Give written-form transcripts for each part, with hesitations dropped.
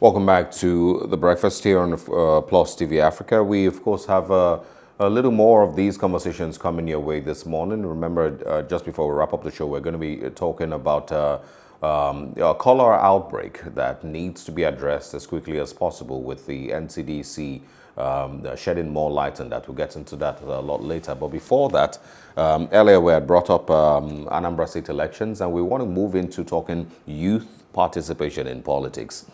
Welcome back to The Breakfast here on Plus TV Africa. We, of course, have a little more of these conversations coming your way this morning. Remember, just before we wrap up the show, we're going to be talking about a cholera outbreak that needs to be addressed as quickly as possible, with the NCDC shedding more light on that. We'll get into that a lot later. But before that, earlier we had brought up Anambra State elections, and we want to move into talking youth participation in politics.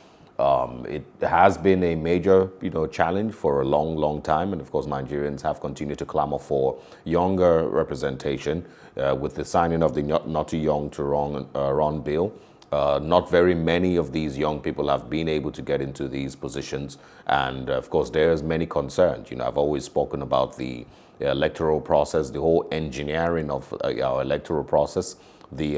It has been a major, challenge for a long, long time, and of course, Nigerians have continued to clamor for younger representation with the signing of the Not Too Young to Run bill. Not very many of these young people have been able to get into these positions, and of course, there's many concerns. I've always spoken about the electoral process, the whole engineering of our electoral process, the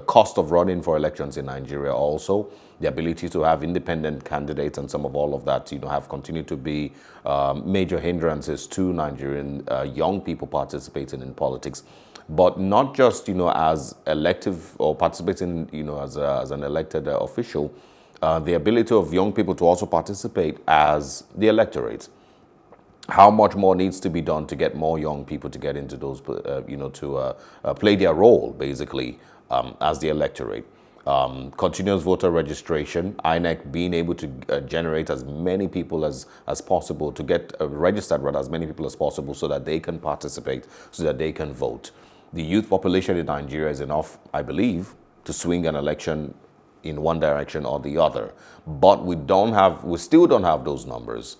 cost of running for elections in Nigeria also. The ability to have independent candidates and some of all of that, have continued to be major hindrances to Nigerian young people participating in politics. But not just, as elective or participating, as an elected official, the ability of young people to also participate as the electorate. How much more needs to be done to get more young people to get into those, to play their role, basically, as the electorate. Continuous voter registration, INEC being able to generate as many people as possible, to get registered rather as many people as possible, so that they can participate, so that they can vote. The youth population in Nigeria is enough, I believe, to swing an election in one direction or the other. But we still don't have those numbers.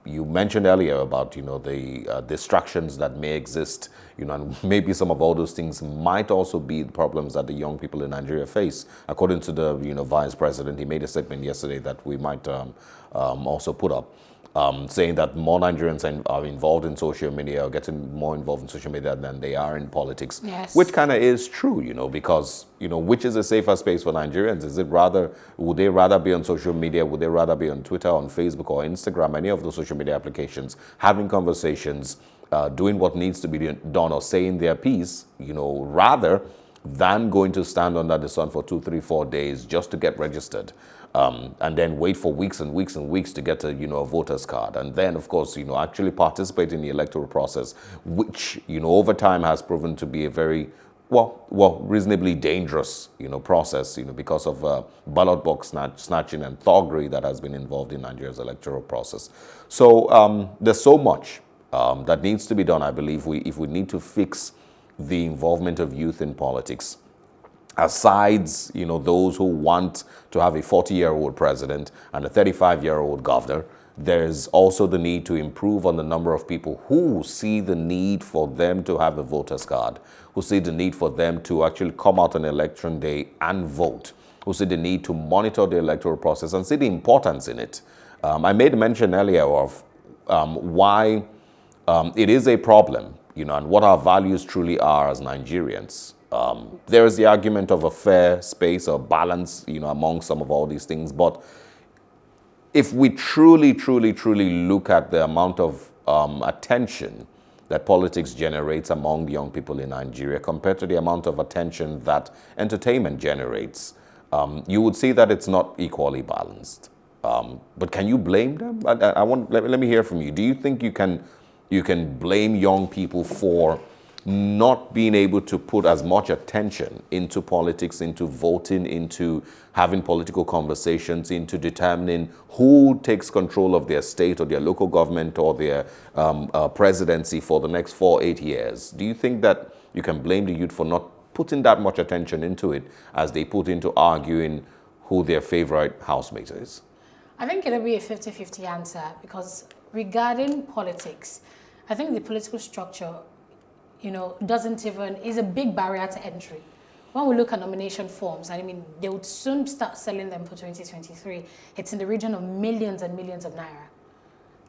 You mentioned earlier about, the distractions that may exist, and maybe some of all those things might also be the problems that the young people in Nigeria face. According to the, Vice President, he made a statement yesterday that we might also put up, saying that more Nigerians are involved in social media, or getting more involved in social media than they are in politics. Yes. Which kind of is true, because, which is a safer space for Nigerians? Would they rather be on social media? Would they rather be on Twitter, on Facebook, or Instagram, any of those social media applications, having conversations, doing what needs to be done, or saying their piece, rather than going to stand under the sun for 2, 3, 4 days just to get registered? And then wait for weeks and weeks and weeks to get a voter's card, and then of course actually participate in the electoral process, which over time has proven to be a very reasonably dangerous process, because of ballot box snatching and thuggery that has been involved in Nigeria's electoral process. So there's so much that needs to be done, I believe, if we need to fix the involvement of youth in politics. Aside, those who want to have a 40-year-old president and a 35-year-old governor, there's also the need to improve on the number of people who see the need for them to have a voter's card, who see the need for them to actually come out on election day and vote, who see the need to monitor the electoral process and see the importance in it. I made mention earlier of why it is a problem, and what our values truly are as Nigerians. There is the argument of a fair space or balance, among some of all these things. But if we truly, truly, truly look at the amount of attention that politics generates among young people in Nigeria compared to the amount of attention that entertainment generates, you would see that it's not equally balanced. But can you blame them? Let me hear from you. Do you think you can blame young people for not being able to put as much attention into politics, into voting, into having political conversations, into determining who takes control of their state or their local government or their presidency for the next 4-8 years? Do you think that you can blame the youth for not putting that much attention into it as they put into arguing who their favorite housemate is? I think it'll be a 50-50 answer, because regarding politics, I think the political structure is a big barrier to entry. When we look at nomination forms, they would soon start selling them for 2023. It's in the region of millions and millions of naira.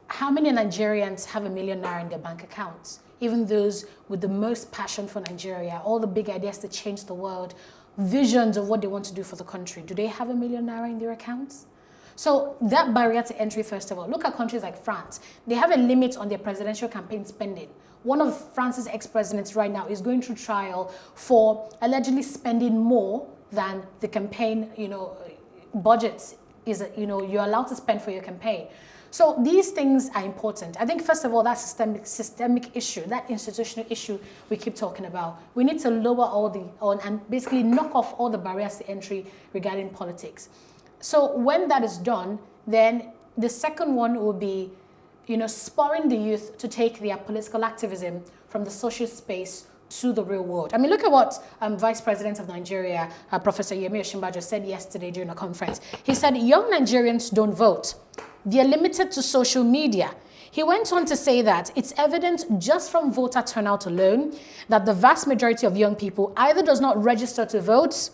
How many Nigerians have $1 million naira in their bank accounts? Even those with the most passion for Nigeria, all the big ideas to change the world, visions of what they want to do for the country. Do they have $1 million naira in their accounts? So that barrier to entry, first of all, look at countries like France. They have a limit on their presidential campaign spending. One of France's ex-presidents right now is going through trial for allegedly spending more than the campaign, budget is, you're allowed to spend for your campaign. So these things are important. I think, first of all, that systemic issue, that institutional issue we keep talking about. We need to lower and basically knock off all the barriers to entry regarding politics. So when that is done, then the second one will be, spurring the youth to take their political activism from the social space to the real world. I mean, look at what Vice President of Nigeria, Professor Yemi Osinbajo, said yesterday during a conference. He said, young Nigerians don't vote. They're limited to social media. He went on to say that it's evident just from voter turnout alone that the vast majority of young people either does not register to vote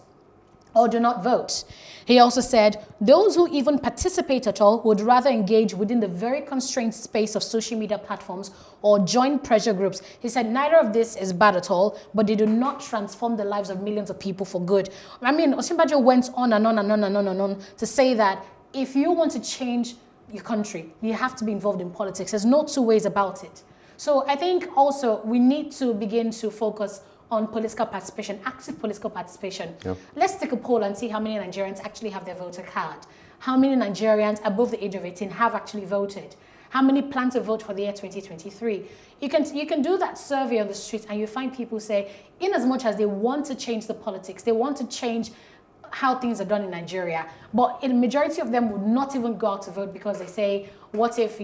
or do not vote. He also said those who even participate at all would rather engage within the very constrained space of social media platforms or join pressure groups. He said neither of this is bad at all, but they do not transform the lives of millions of people for good. I mean, Osinbajo went on and on and on and on and on to say that if you want to change your country, you have to be involved in politics. There's no two ways about it. So I think also we need to begin to focus on political participation, active political participation. Yep. Let's take a poll and see how many Nigerians actually have their voter card. How many Nigerians above the age of 18 have actually voted? How many plan to vote for the year 2023? You can do that survey on the street and you find people say, in as much as they want to change the politics, they want to change how things are done in Nigeria, but a majority of them would not even go out to vote because they say, what if,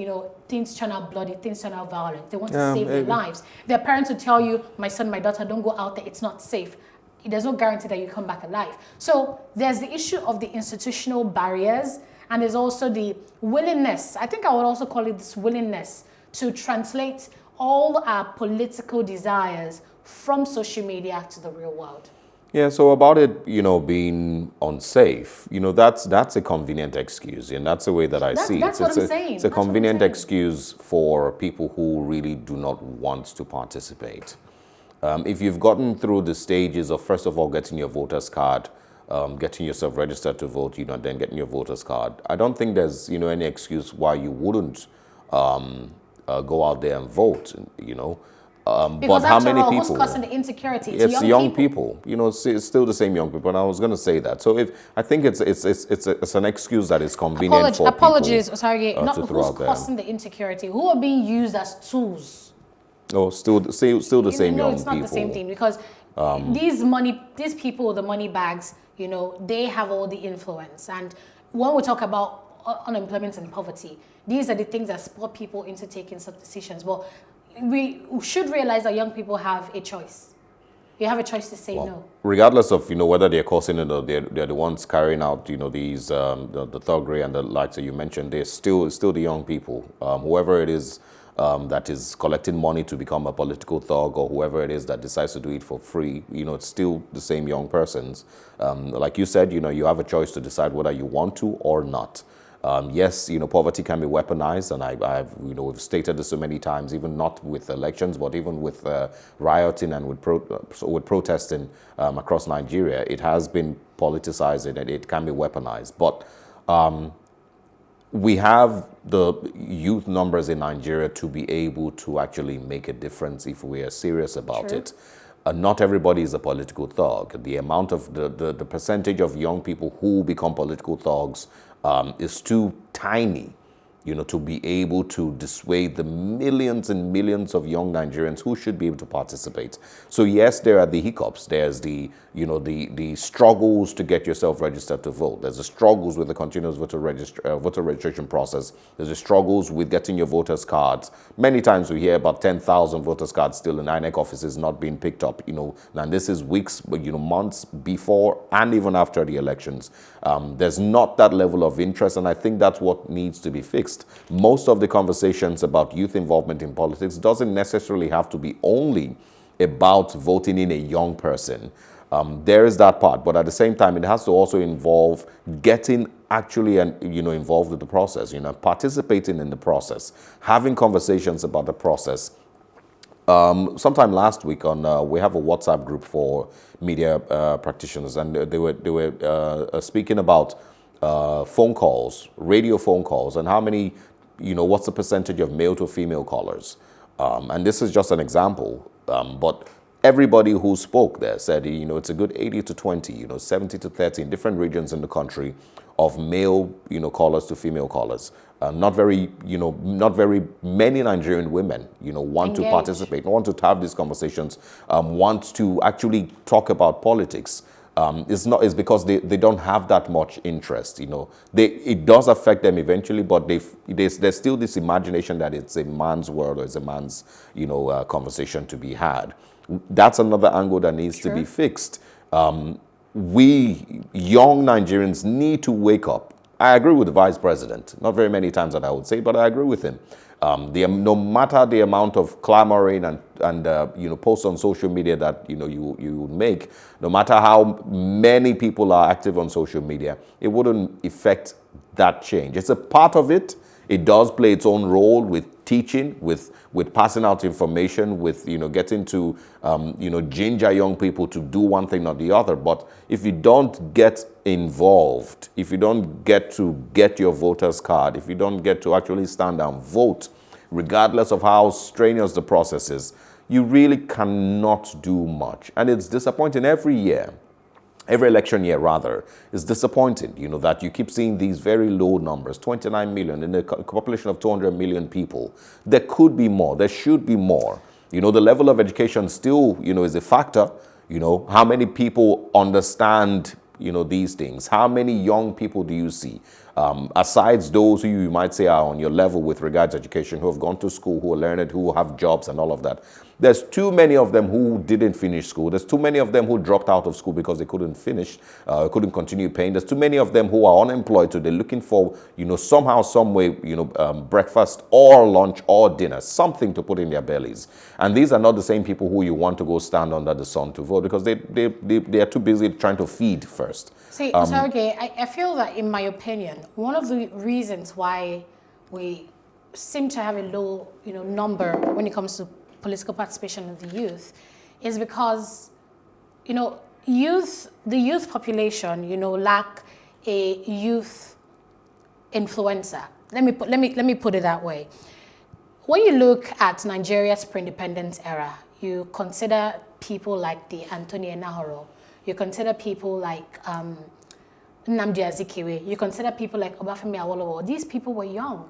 things turn out bloody, things turn out violent? They want to save their lives. Their parents would tell you, my son, my daughter, don't go out there, it's not safe. There's no guarantee that you come back alive. So there's the issue of the institutional barriers, and there's also the willingness, I think I would also call it this willingness to translate all our political desires from social media to the real world. Yeah, so about it, being unsafe, that's a convenient excuse, and that's the way that I see it. That's what I'm saying. It's a convenient excuse for people who really do not want to participate. If you've gotten through the stages of, first of all, getting your voter's card, getting yourself registered to vote, then getting your voter's card, I don't think there's, any excuse why you wouldn't go out there and vote, Because but how many people? Who's causing the insecurity? It's young people. It's still the same young people. And I was going to say that. So I think it's an excuse that is convenient for apologies, people. Sorry, not who's causing the insecurity. Who are being used as tools? Oh, still the same young people. No, it's not the same thing because these people with the money bags, they have all the influence. And when we talk about unemployment and poverty, these are the things that spur people into taking such decisions. Well, we should realize that young people have a choice. You have a choice to say no. Regardless of whether they're causing it or they're the ones carrying out these the thuggery and the likes that you mentioned, they're still the young people. Whoever it is that is collecting money to become a political thug, or whoever it is that decides to do it for free, it's still the same young persons. Like you said, you have a choice to decide whether you want to or not. Yes, poverty can be weaponized, and we've stated this so many times, even not with elections, but even with rioting and with protesting across Nigeria, it has been politicized and it can be weaponized. But we have the youth numbers in Nigeria to be able to actually make a difference if we are serious about it. Not everybody is a political thug. The amount of the percentage of young people who become political thugs is too tiny, to be able to dissuade the millions and millions of young Nigerians who should be able to participate. So yes, there are the hiccups. There's the struggles to get yourself registered to vote. There's the struggles with the continuous voter registration process. There's the struggles with getting your voters' cards. Many times we hear about 10,000 voters' cards still in INEC offices not being picked up. And this is weeks, months before and even after the elections. There's not that level of interest, and I think that's what needs to be fixed. Most of the conversations about youth involvement in politics doesn't necessarily have to be only about voting in a young person. There is that part, but at the same time, it has to also involve getting actually involved with the process, participating in the process, having conversations about the process. Sometime last week we have a WhatsApp group for media practitioners, and they were speaking about phone calls, radio phone calls, and how many, what's the percentage of male to female callers. And this is just an example, but everybody who spoke there said, it's a good 80 to 20, 70 to 30 in different regions in the country of male, callers to female callers. Not very many Nigerian women, want to participate, want to have these conversations, want to actually talk about politics. It's because they don't have that much interest. It does affect them eventually, but there's still this imagination that it's a man's world or it's a man's conversation to be had. That's another angle that needs to be fixed. We young Nigerians need to wake up. I agree with the vice president. Not very many times that I would say, but I agree with him. No matter the amount of clamoring and posts on social media that you make, no matter how many people are active on social media, it wouldn't affect that change. It's a part of it. It does play its own role with teaching, with passing out information, with getting to ginger young people to do one thing or the other. But if you don't get involved, if you don't get to get your voter's card, if you don't get to actually stand and vote, regardless of how strenuous the process is, you really cannot do much. And it's disappointing every year. Every election year, rather, is disappointing, that you keep seeing these very low numbers, 29 million in a population of 200 million people. There could be more. There should be more. The level of education still, is a factor. How many people understand, these things? How many young people do you see? Aside those who you might say are on your level with regards to education, who have gone to school, who are learned, who have jobs and all of that. There's too many of them who didn't finish school. There's too many of them who dropped out of school because they couldn't finish, couldn't continue paying. There's too many of them who are unemployed, so they're looking for, somehow, some way, breakfast or lunch or dinner, something to put in their bellies. And these are not the same people who you want to go stand under the sun to vote because they are too busy trying to feed first. See, Sarge, I feel that, in my opinion, one of the reasons why we seem to have a low, number when it comes to political participation of the youth is because, the youth population, lack a youth influencer. Let me put it that way. When you look at Nigeria's pre-independence era, you consider people like the Anthony Enahoro, you consider people like Nnamdi Azikiwe, you consider people like Obafemi Awolowo. These people were young.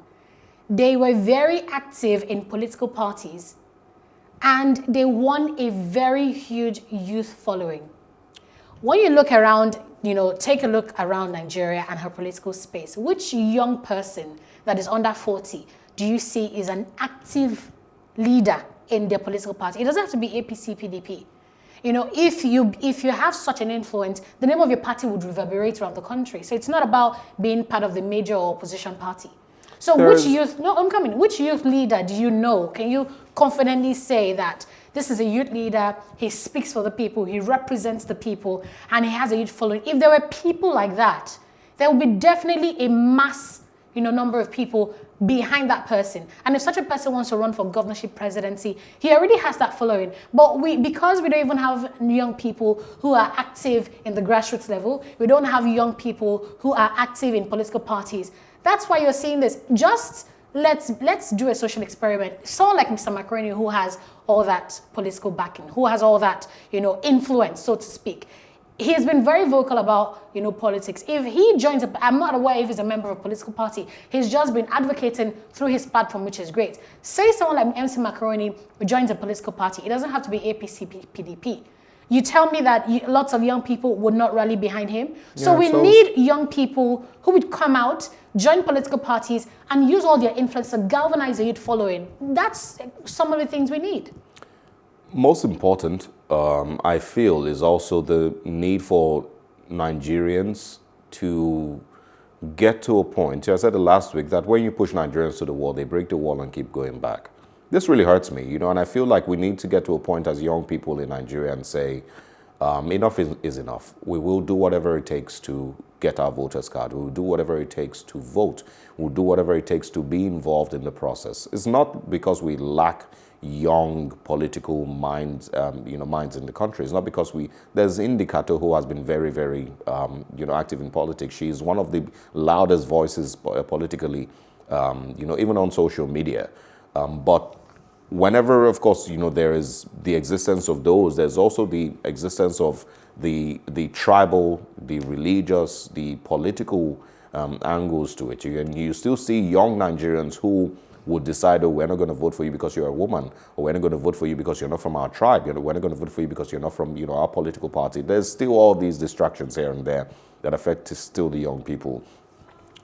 They were very active in political parties, and they won a very huge youth following. When you look around, take a look around Nigeria and her political space, which young person that is under 40 do you see is an active leader in their political party? It doesn't have to be APC, PDP. If you have such an influence, the name of your party would reverberate around the country. So it's not about being part of the major or opposition party. So which youth leader do you know? Can you confidently say that this is a youth leader, he speaks for the people, he represents the people, and he has a youth following? If there were people like that, there would be definitely a mass, number of people behind that person. And if such a person wants to run for governorship, presidency, he already has that following. But because we don't even have young people who are active in the grassroots level, we don't have young people who are active in political parties. That's why you're seeing this. Just let's do a social experiment. Someone like Mr. Macaroni, who has all that political backing, who has all that, influence, so to speak. He has been very vocal about, politics. If he joins, I'm not aware if he's a member of a political party. He's just been advocating through his platform, which is great. Say someone like MC Macaroni joins a political party. It doesn't have to be APC, PDP. You tell me that lots of young people would not rally behind him. So we need young people who would come out, join political parties, and use all their influence to galvanize the youth following. That's some of the things we need. Most important, I feel, is also the need for Nigerians to get to a point. I said it last week that when you push Nigerians to the wall, they break the wall and keep going back. This really hurts me, and I feel like we need to get to a point as young people in Nigeria and say, enough is enough. We will do whatever it takes to get our voters card. We will do whatever it takes to vote. We'll do whatever it takes to be involved in the process. It's not because we lack young political minds, minds in the country. It's not because there's Indicator who has been very, very, active in politics. She's one of the loudest voices politically, even on social media. But whenever, of course, there is the existence of those, there's also the existence of the tribal, the religious, the political angles to it. And you still see young Nigerians who would decide, oh, we're not going to vote for you because you're a woman, or we're not going to vote for you because you're not from our tribe, we're not going to vote for you because you're not from, our political party. There's still all these distractions here and there that affect still the young people.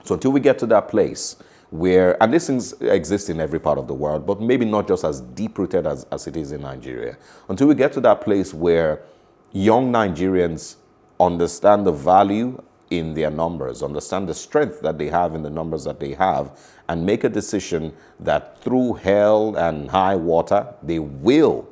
So until we get to that place where, and these things exist in every part of the world, but maybe not just as deep-rooted as it is in Nigeria, until we get to that place where young Nigerians understand the value in their numbers, understand the strength that they have in the numbers that they have, and make a decision that through hell and high water, they will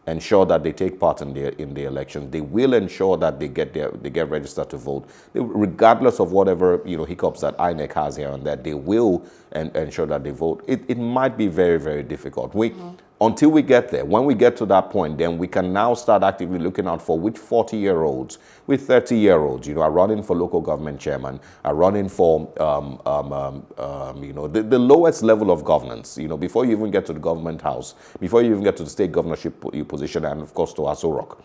ensure that they take part in the election. They will ensure that they get registered to vote, regardless of whatever hiccups that INEC has here and there. They will ensure that they vote. It might be very, very difficult. Until we get there, when we get to that point, then we can now start actively looking out for which 40-year-olds, with 30-year-olds, are running for local government chairman, are running for, the lowest level of governance, before you even get to the government house, before you even get to the state governorship position, and of course to Aso Rock.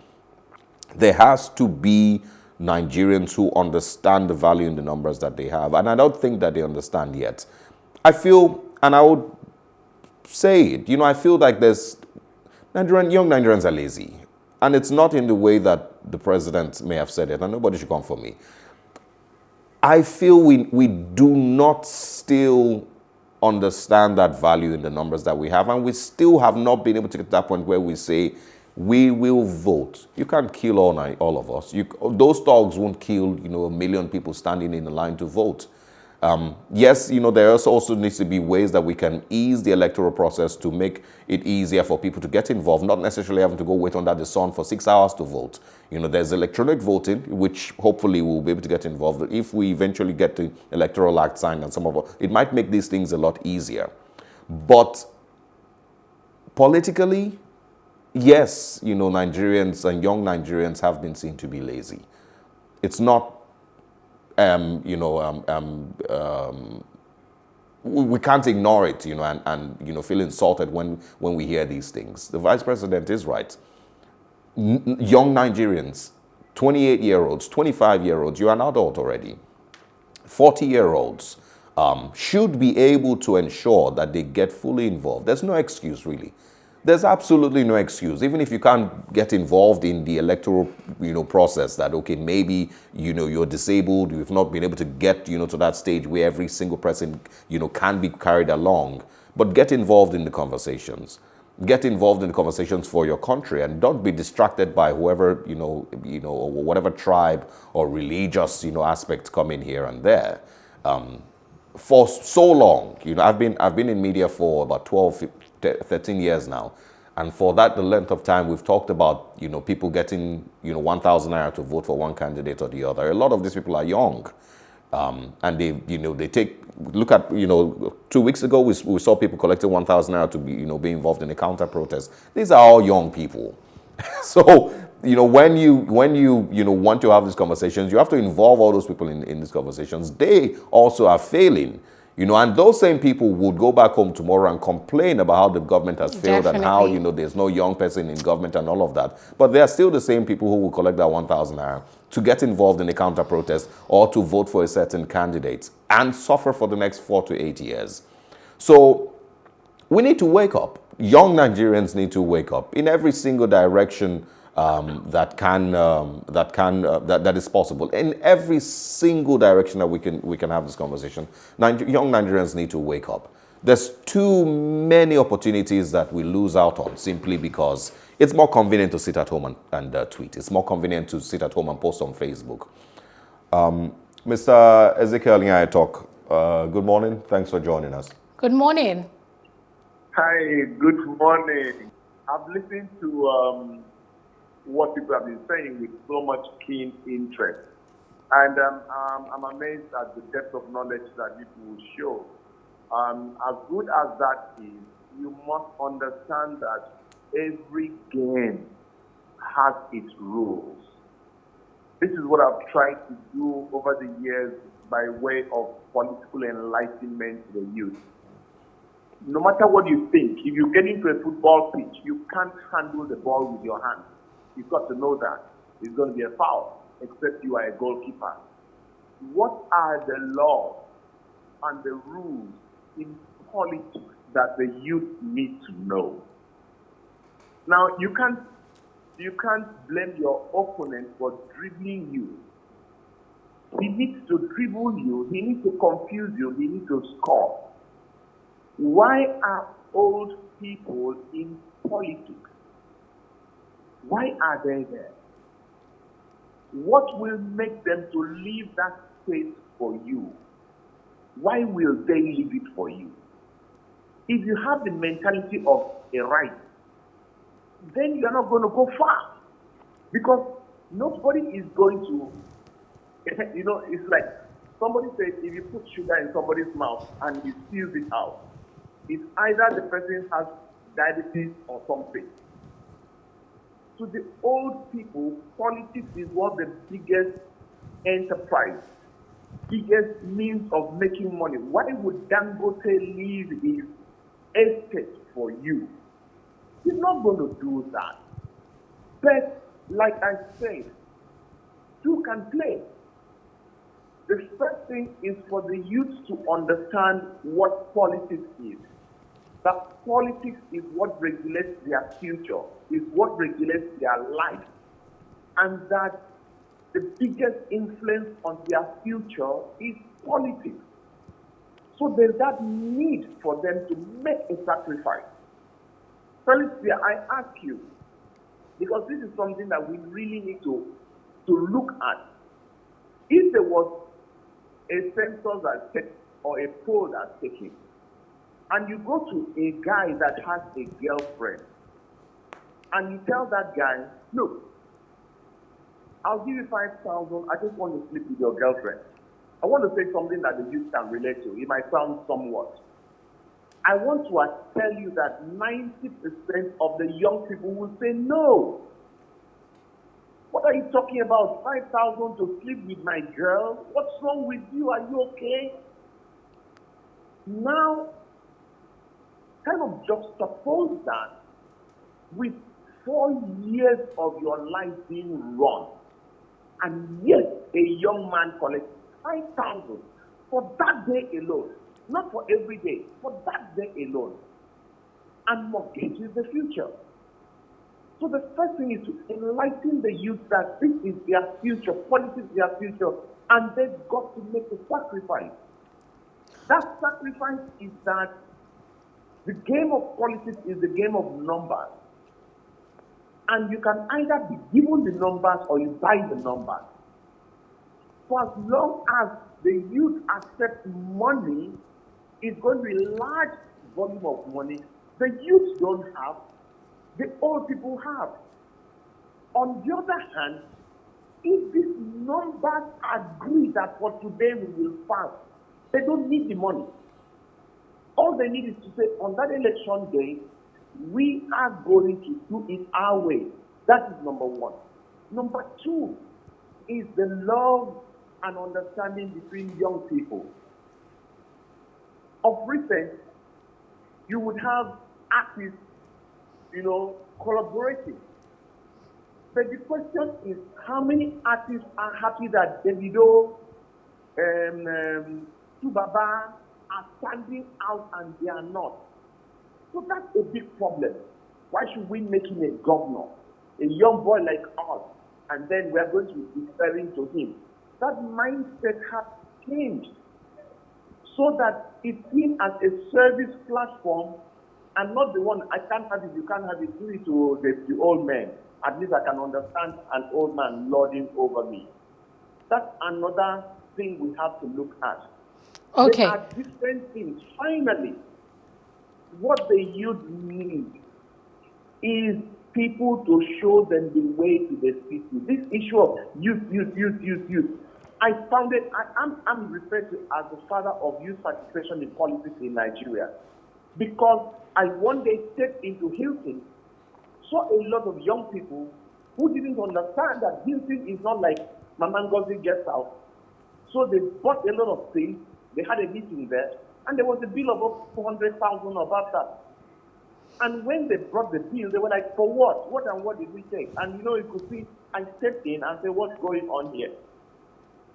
There has to be Nigerians who understand the value in the numbers that they have, and I don't think that they understand yet. I feel, and I would say it, I feel like young Nigerians are lazy. And it's not in the way that the president may have said it, and nobody should come for me. I feel we do not still understand that value in the numbers that we have, and we still have not been able to get to that point where we say, we will vote. You can't kill all of us. Those dogs won't kill, 1 million people standing in the line to vote. Yes, there also needs to be ways that we can ease the electoral process to make it easier for people to get involved, not necessarily having to go wait under the sun for 6 hours to vote. There's electronic voting, which hopefully we'll be able to get involved. If we eventually get the Electoral Act signed and it might make these things a lot easier. But politically, yes, Nigerians and young Nigerians have been seen to be lazy. It's not we can't ignore it, and feel insulted when we hear these things. The vice president is right. Young Nigerians, 28-year-olds, 25-year-olds, you're an adult already. 40-year-olds should be able to ensure that they get fully involved. There's no excuse, really. There's absolutely no excuse. Even if you can't get involved in the electoral, process, that, okay, maybe, you're disabled, you've not been able to get, to that stage where every single person, can be carried along. But get involved in the conversations. Get involved in the conversations for your country, and don't be distracted by whoever, or whatever tribe or religious, aspects come in here and there. For so long, I've been in media for about 13 years now. And for that, the length of time, we've talked about, people getting, 1,000 naira to vote for one candidate or the other. A lot of these people are young. And they look at, 2 weeks ago, we saw people collecting 1,000 naira to be involved in a counter protest. These are all young people. So, when you want to have these conversations, you have to involve all those people in these conversations. They also are failing. And those same people would go back home tomorrow and complain about how the government has failed. Definitely. And how, there's no young person in government and all of that. But they are still the same people who will collect that 1,000 naira to get involved in a counter protest or to vote for a certain candidate and suffer for the next 4 to 8 years. So we need to wake up. Young Nigerians need to wake up in every single direction that is possible. In every single direction that we can have this conversation, young Nigerians need to wake up. There's too many opportunities that we lose out on simply because it's more convenient to sit at home and tweet. It's more convenient to sit at home and post on Facebook. Mr. Ezekiel Nya-Etok, good morning. Thanks for joining us. Good morning. Hi, good morning. I've listened to what people have been saying with so much keen interest. And I'm amazed at the depth of knowledge that people will show. As good as that is, you must understand that every game has its rules. This is what I've tried to do over the years by way of political enlightenment to the youth. no matter what you think, if you get into a football pitch, you can't handle the ball with your hand. You've got to know that it's going to be a foul, except you are a goalkeeper. What are the laws and the rules in politics that the youth need to know? Now, you can't blame your opponent for dribbling you. He needs to dribble you, he needs to confuse you, he needs to score. Why are old people in politics? Why are they there? What will make them to leave that space for you? Why will they leave it for you? If you have the mentality of a right, then you're not going to go far. Because nobody is going to, it's like somebody says, if you put sugar in somebody's mouth and he spills it out, it's either the person has diabetes or something. To the old people, politics is one of the biggest enterprise, biggest means of making money. Why would Dangote leave his estate for you? He's not going to do that. But like I said, two can play. The first thing is for the youth to understand what politics is. That politics is what regulates their future, is what regulates their life, and that the biggest influence on their future is politics. So there's that need for them to make a sacrifice. Felicity, I ask you, because this is something that we really need to look at. If there was a census that's taken or a poll that's taken, and you go to a guy that has a girlfriend, and you tell that guy, look, I'll give you 5,000, I just want to sleep with your girlfriend. I want to say something that the youth can relate to. It might sound somewhat. I want to tell you that 90% of the young people will say no. What are you talking about? 5,000 to sleep with my girl? What's wrong with you? Are you okay? Now, kind of juxtapose that with 4 years of your life being run, and yet a young man collects 5,000 for that day alone, not for every day, for that day alone, and mortgages the future. So the first thing is to enlighten the youth that this is their future, politics is their future, and they've got to make a sacrifice. That sacrifice is that the game of politics is the game of numbers. And you can either be given the numbers or you buy the numbers. For as long as the youth accept money, it's going to be a large volume of money the youth don't have, the old people have. On the other hand, if these numbers agree that for today we will fast, they don't need the money. All they need is to say, on that election day, we are going to do it our way. That is number one. Number two is the love and understanding between young people. Of recent, you would have artists, collaborating. But the question is, how many artists are happy that Davido, Subaba are standing out and they are not? So that's a big problem. Why should we make him a governor, a young boy like us, and then we are going to be referring to him? That mindset has changed so that it's seen as a service platform and not the one, I can't have it, you can't have it, do it to the old man. At least I can understand an old man lording over me. That's another thing we have to look at. Okay. There are different things. Finally, what the youth need is people to show them the way to the city. This issue of youth. I found it, I'm referred to as the father of youth participation in politics in Nigeria. Because I one day stepped into Hilton, saw a lot of young people who didn't understand that Hilton is not like Mama Ngozi guest house. So they bought a lot of things, they had a meeting there, And there was a bill of up 400,000 about that. And when they brought the bill, they were like, for what? What and what did we take? And you could see, I stepped in and said, what's going on here?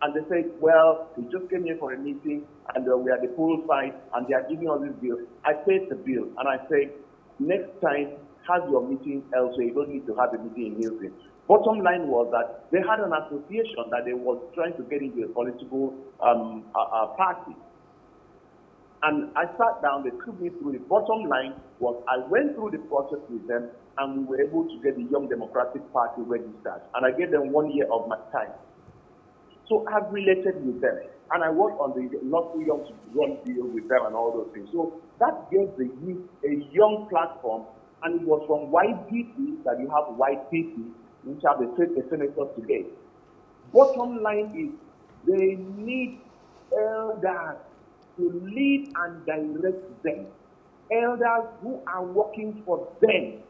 And they said, well, we just came here for a meeting and we are at the poolside and they are giving us this bill. I paid the bill and I said, next time, have your meeting elsewhere. You don't need to have a meeting in Hilton. Bottom line was that they had an association that they were trying to get into a political party. And I sat down, they took me through. The bottom line was I went through the process with them and we were able to get the Young Democratic Party registered. And I gave them 1 year of my time. So I've related with them. And I worked on the Not Too Young to Run deal with them and all those things. So that gave the youth a young platform. And it was from white people that you have white people, which have the senators today. Bottom line is they need elders to lead and direct them. Elders who are working for them.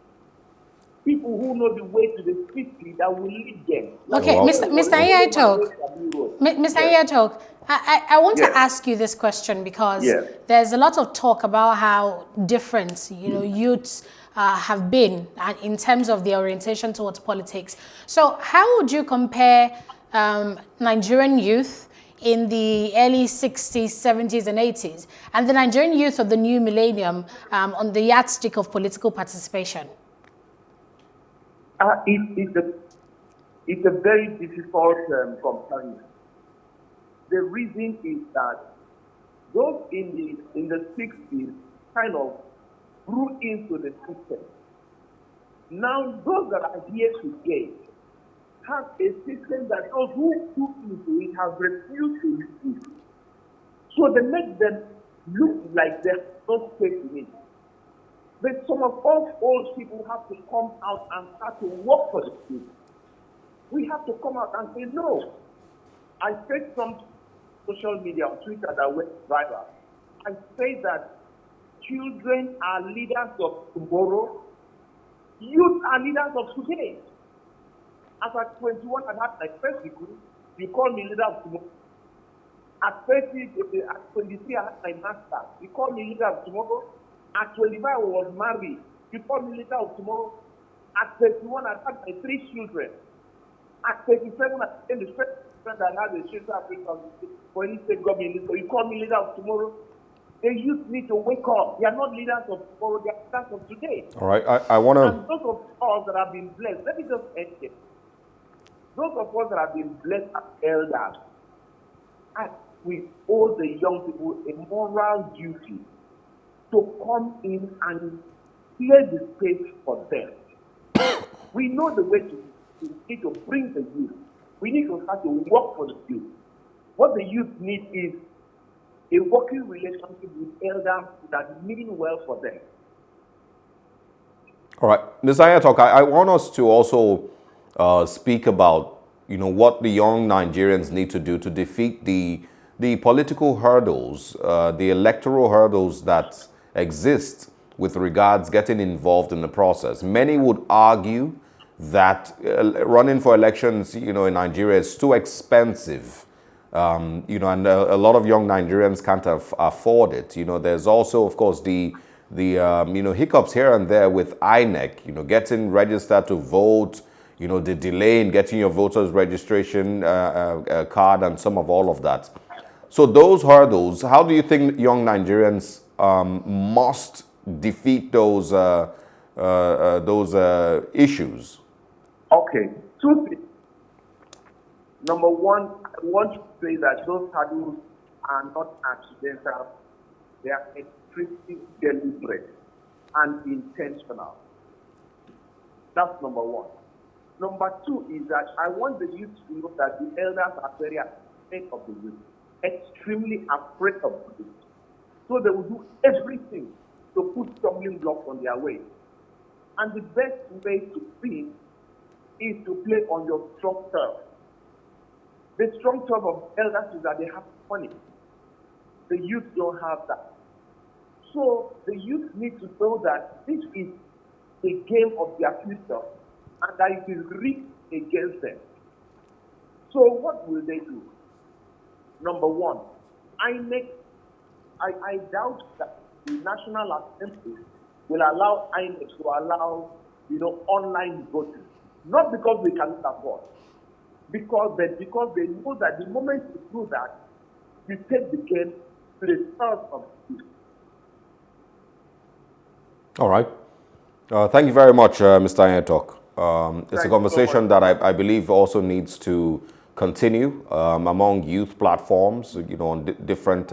People who know the way to the city that will lead them. Okay, Mr. Nya-Etok. Mr. Nya-Etok, I want to ask you this question because there's a lot of talk about how different, youths have been in terms of their orientation towards politics. So how would you compare Nigerian youth in the early 60s, 70s, and 80s, and the Nigerian youth of the new millennium on the yardstick of political participation? It's a very difficult comparison. The reason is that those in the 60s kind of grew into the system. Now those that are here today have a system that those who took into it have refused to receive. So they make them look like they're not taking it. But some of us old people have to come out and start to work for the people. We have to come out and say, no. I said some social media on Twitter that went viral. I say that children are leaders of tomorrow. Youth are leaders of today. As at 21, I had my first degree. You call me leader of tomorrow. At 30, at 23, I had my master. You call me leader of tomorrow. At 25, I was married. You call me leader of tomorrow. At 31, I had my 3 children. At 37, I became the first person that had a children for any state government. So you call me leader of tomorrow. The youth need to wake up. They are not leaders of tomorrow, they are leaders of today. All right, I want to... And those of us that have been blessed, let me just end it. Those of us that have been blessed as elders, and we owe the young people a moral duty to come in and clear the space for them. We know the way to need to bring the youth. We need to start to work for the youth. What the youth need is a working relationship with elders that mean well for them. All right, Mr. Nya-Etok, I want us to also speak about, what the young Nigerians need to do to defeat the political hurdles, the electoral hurdles that exist with regards getting involved in the process. Many would argue that running for elections, in Nigeria is too expensive. And a lot of young Nigerians can't afford it. There's also, of course, the hiccups here and there with INEC, getting registered to vote, the delay in getting your voter's registration card and some of all of that. So those hurdles, how do you think young Nigerians must defeat those issues? Okay, 2 things. Number one, I want to say that those hurdles are not accidental. They are extremely deliberate and intentional. That's number one. Number two is that I want the youth to know that the elders are very afraid of the youth, extremely afraid of the youth. So they will do everything to put stumbling blocks on their way. And the best way to win is to play on your strong turf. The strong turf of elders is that they have money. The youth don't have that. So the youth need to know that this is a game of their future and that it is rigged against them. So what will they do? Number one, INEC I doubt that the National Assembly will allow INEC to allow, online voting. Not because they cannot afford, because they know that the moment you do that, you take the game to the start of the season. All right. Thank you very much, Mr. Nya-Etok. It's a conversation that I believe also needs to continue among youth platforms, on different,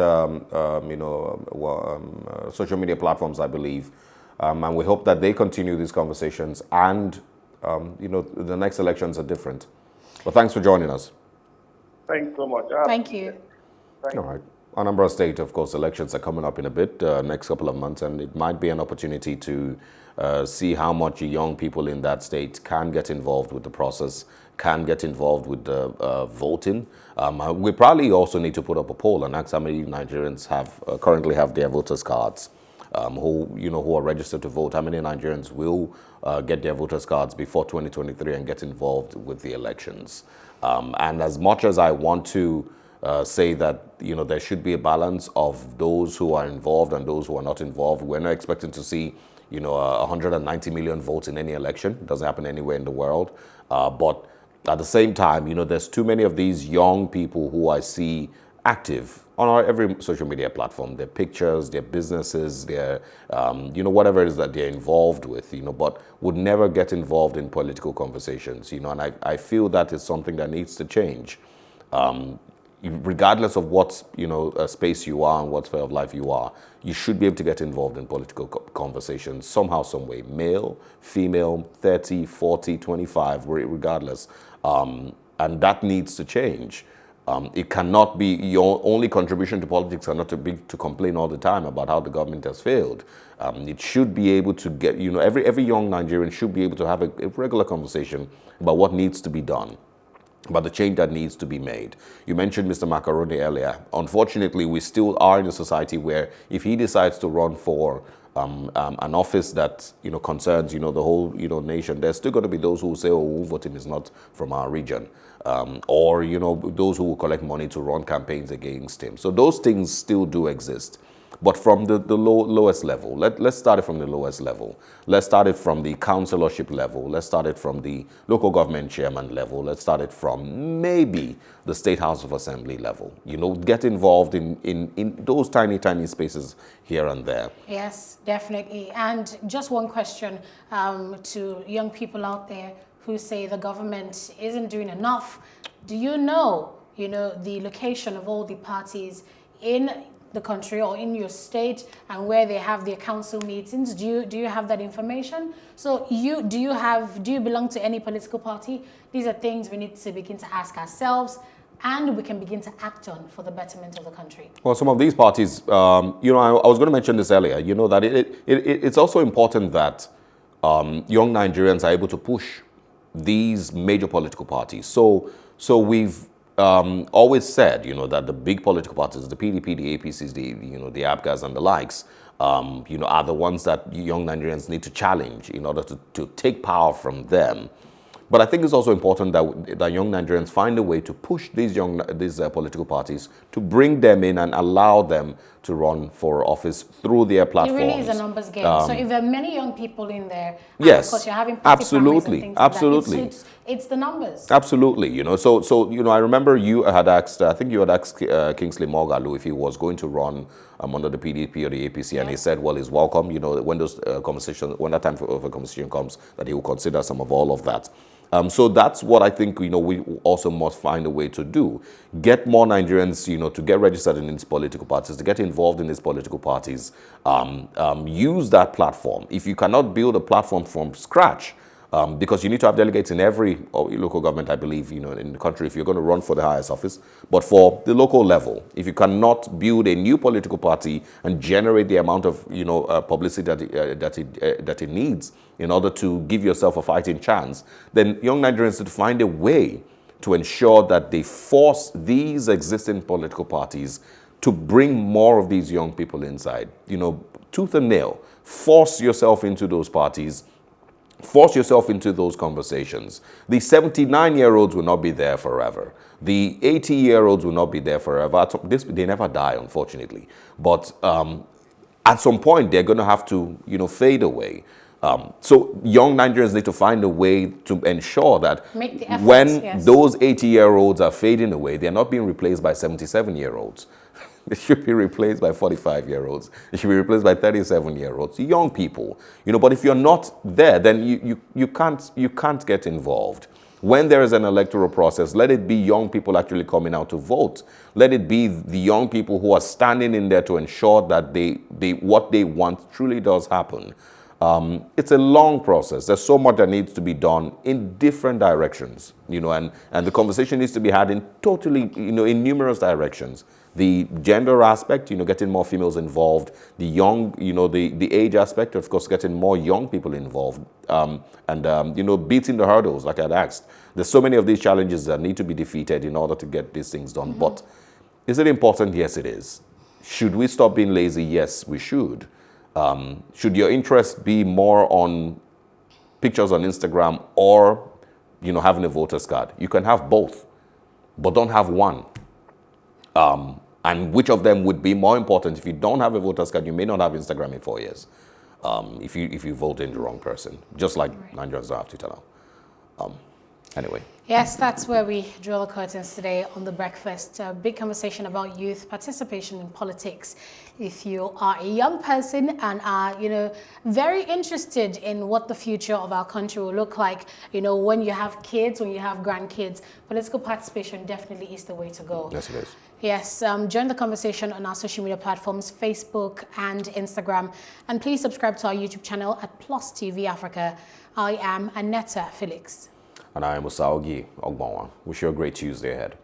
social media platforms, I believe. And we hope that they continue these conversations and, the next elections are different. But thanks for joining us. Thanks so much. Thank you. All right. Anambra State, of course, elections are coming up in a bit, next couple of months, and it might be an opportunity to see how much young people in that state can get involved with the process, can get involved with the voting. We probably also need to put up a poll and ask how many Nigerians currently have their voters' cards, who are registered to vote. How many Nigerians will get their voters' cards before 2023 and get involved with the elections? And as much as I want to say that there should be a balance of those who are involved and those who are not involved, we're not expecting to see 190 million votes in any election. It doesn't happen anywhere in the world. But at the same time, there's too many of these young people who I see active on every social media platform, their pictures, their businesses, their, whatever it is that they're involved with, but would never get involved in political conversations, and I feel that is something that needs to change. Regardless of what space you are and what sphere of life you are, you should be able to get involved in political conversations somehow, some way. Male, female, 30, 40, 25, regardless. And that needs to change. It cannot be your only contribution to politics cannot be to complain all the time about how the government has failed. It should be able to get, every young Nigerian should be able to have a regular conversation about what needs to be done, about the change that needs to be made. You mentioned Mr. Macaroni earlier. Unfortunately, we still are in a society where if he decides to run for an office that concerns the whole nation, there's still going to be those who will say, "Oh, who voting is not from our region," or those who will collect money to run campaigns against him. So those things still do exist. But from the lowest level, let's start it from the lowest level. Let's start it from the councillorship level. Let's start it from the local government chairman level. Let's start it from maybe the State House of Assembly level. Get involved in those tiny, tiny spaces here and there. Yes, definitely. And just one question to young people out there who say the government isn't doing enough. Do you know, the location of all the parties in the country or in your state and where they have their council meetings? Do you have that information? So do you belong to any political party? These are things we need to begin to ask ourselves, and we can begin to act on for the betterment of the country. Well, some of these parties, I was going to mention this earlier, that it's also important that young Nigerians are able to push these major political parties. So we've always said, that the big political parties, the PDP, the APCs, the ABGAs and the likes, are the ones that young Nigerians need to challenge in order to take power from them. But I think it's also important that young Nigerians find a way to push these political parties to bring them in and allow them to run for office through their platforms. It really is a numbers game. So if there are many young people in there, yes, of course you're having absolutely, absolutely. Like it's the numbers. Absolutely, So I remember you had asked, I think you had asked Kingsley Moghalu if he was going to run under the PDP or the APC, and he said, well, he's welcome. When those when that time of a conversation comes, that he will consider some of all of that. So that's what I think, we also must find a way to do. Get more Nigerians, to get registered in these political parties, to get involved in these political parties. Use that platform. If you cannot build a platform from scratch, because you need to have delegates in every local government, I believe, in the country, if you're going to run for the highest office. But for the local level, if you cannot build a new political party and generate the amount of, publicity that it needs in order to give yourself a fighting chance, then young Nigerians need to find a way to ensure that they force these existing political parties to bring more of these young people inside. Tooth and nail. Force yourself into those parties. Force yourself into those conversations. The 79-year-olds will not be there forever. The 80-year-olds will not be there forever. They never die, unfortunately. But at some point, they're going to have to, fade away. So young Nigerians need to find a way to ensure that Make the effort, when yes. those 80-year-olds are fading away, they're not being replaced by 77-year-olds. They should be replaced by 45-year-olds. They should be replaced by 37-year-olds, young people. But if you're not there, then you can't get involved. When there is an electoral process, let it be young people actually coming out to vote. Let it be the young people who are standing in there to ensure that what they want truly does happen. It's a long process. There's so much that needs to be done in different directions, and the conversation needs to be had in in numerous directions. The gender aspect, getting more females involved, the young, the age aspect, of course, getting more young people involved, and beating the hurdles, like I'd asked. There's so many of these challenges that need to be defeated in order to get these things done. But is it important? Yes, it is. Should we stop being lazy? Yes, we should. Should your interest be more on pictures on Instagram or, having a voter's card? You can have both, but don't have one. And which of them would be more important? If you don't have a voter's card, you may not have Instagram in 4 years. If you vote in the wrong person, just like Nigerians don't have Twitter now. Anyway. Yes, that's where we draw the curtains today on The Breakfast. A big conversation about youth participation in politics. If you are a young person and are, very interested in what the future of our country will look like, when you have kids, when you have grandkids, political participation definitely is the way to go. Yes, it is. Yes, join the conversation on our social media platforms, Facebook and Instagram. And please subscribe to our YouTube channel at Plus TV Africa. I am Aneta Felix. And I am Osaogi Ogbonwa. Wish you a great Tuesday ahead.